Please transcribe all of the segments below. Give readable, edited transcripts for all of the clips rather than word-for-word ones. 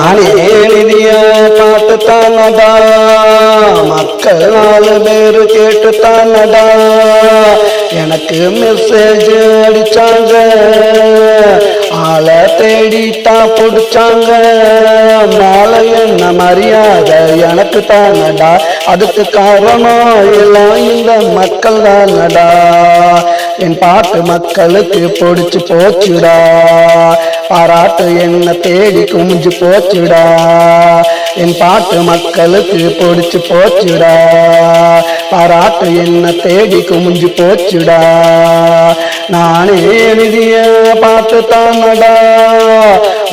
நானே எழுதிய பாட்டு தானடா, மக்கள் 4 பேரு கேட்டு தானடா எனக்கு மெசேஜ் அடிச்சாங்க, ஆளை தேடித்தான் பிடிச்சாங்க. மேல என்ன மரியாதை எனக்கு தானடா, அதுக்கு காரணம் எல்லாம் இந்த மக்கள் தானடா. என் பாட்டு மக்களுக்கு பிடிச்சு போச்சுடா, பாராட்டு என்ன தேடி குமிஞ்சு போச்சுடா. என் பாட்டு மக்களுக்கு பிடிச்சு போச்சுடா, பாராட்டு என்ன தேடி குமிஞ்சு போச்சுடா. நானே எழுதிய பாட்டு தானடா,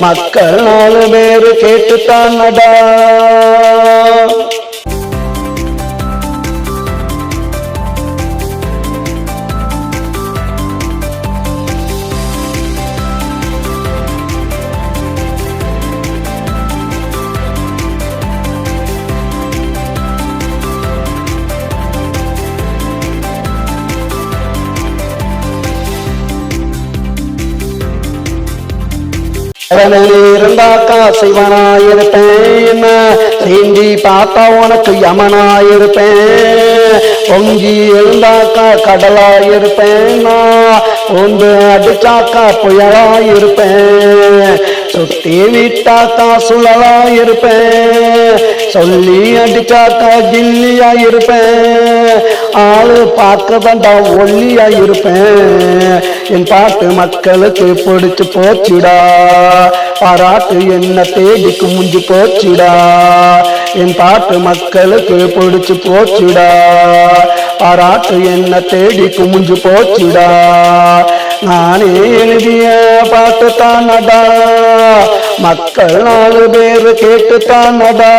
மக்கள் 4 பேரு கேட்டு தானடா. இருந்தாக்கா சிவனாயிருப்பேன், சீண்டி பார்த்தா உனக்கு யமனாயிருப்பேன். பொங்கி எழுந்தாக்கா கடலாயிருப்பேன், ஒன்று அடிச்சாக்கா புயலாயிருப்பேன். சுத்தி விட்டாக்கா சுழலாயிருப்பேன், சொல்லி அடிச்சாக்கா ஜில்லியாயிருப்பேன். ஆளு பார்க்க வந்தா ஒல்லியாயிருப்பேன். என் பாட்டு மக்களுக்கு பிடிச்சு போச்சுடா, பாராட்டு என்ன தேடி குமிஞ்சு போச்சுடா. என் பாட்டு மக்களுக்கு பிடிச்சு போச்சுடா, பாராட்டு என்ன தேடி குமிஞ்சு போச்சுடா. நானே எழுதிய பாட்டு தானடா, மக்கள் 4 பேரு கேட்டு தானடா.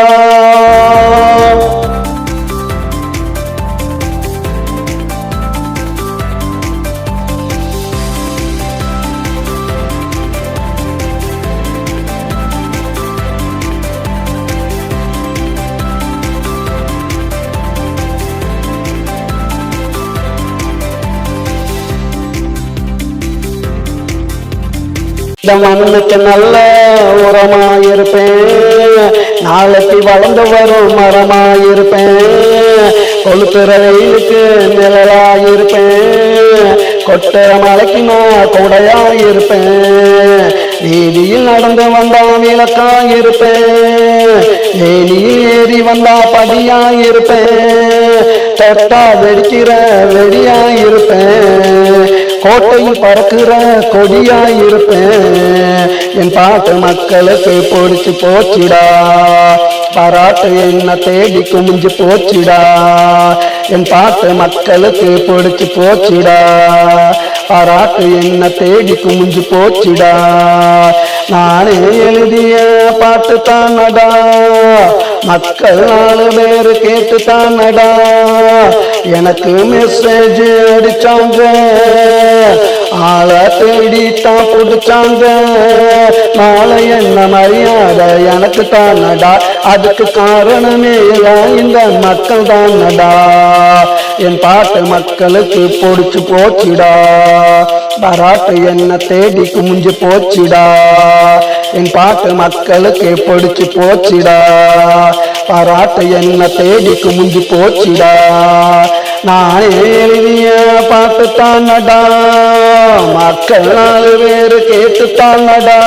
இந்த மண்ணுக்கு நல்ல உரமாயிருப்பேன், நாளைக்கு வளர்ந்து வரும் மரமாயிருப்பேன். கொளுத்துற வெயிலுக்கு நிழலாயிருப்பேன், கொட்டுற மலைக்கு நான் கொடையாயிருப்பேன். வீதியில் நடந்து வந்தா விளக்காயிருப்பேன், வேலியில் ஏறி வந்தா படியாயிருப்பேன். தொட்டா வெடிக்கிற வெடியாயிருப்பேன், கோட்டையில் பறக்கிற கொடியாயிருப்பேன். என் பாட்டு மக்களுக்கு பிடிச்சு போச்சுடா, பாராட்டு என்ன தேடி குமிஞ்சு போச்சுடா. என் பாட்டு மக்களுக்கு பிடிச்சு போச்சுடா, பாராட்டு என்ன தேடி குமிஞ்சு போச்சுடா. நானே எழுதிய பாட்டு தானடா, மக்கள் 4 பேரு கேட்டு தானடா எனக்கு மெசேஜ் அடிச்சாங்க, ஆளை தேடித்தான் பிடிச்சாங்க. நாளை என்ன மரியாதை எனக்கு தானடா, அதுக்கு காரணமே இந்த மக்கள் தானடா. என் பாட்டு மக்களுக்கு பிடிச்சு போச்சுடா, பாராட்டு என்ன தேடி குமிஞ்சு போச்சுடா. என் பாட்டு மக்களுக்கு பிடிச்சு போச்சுடா, பாராட்டு என்ன தேடி குமிஞ்சு போச்சுடா. நானே எழுதிய பாட்டு தானடா, மக்கள் 4 பேரு கேட்டு தானடா.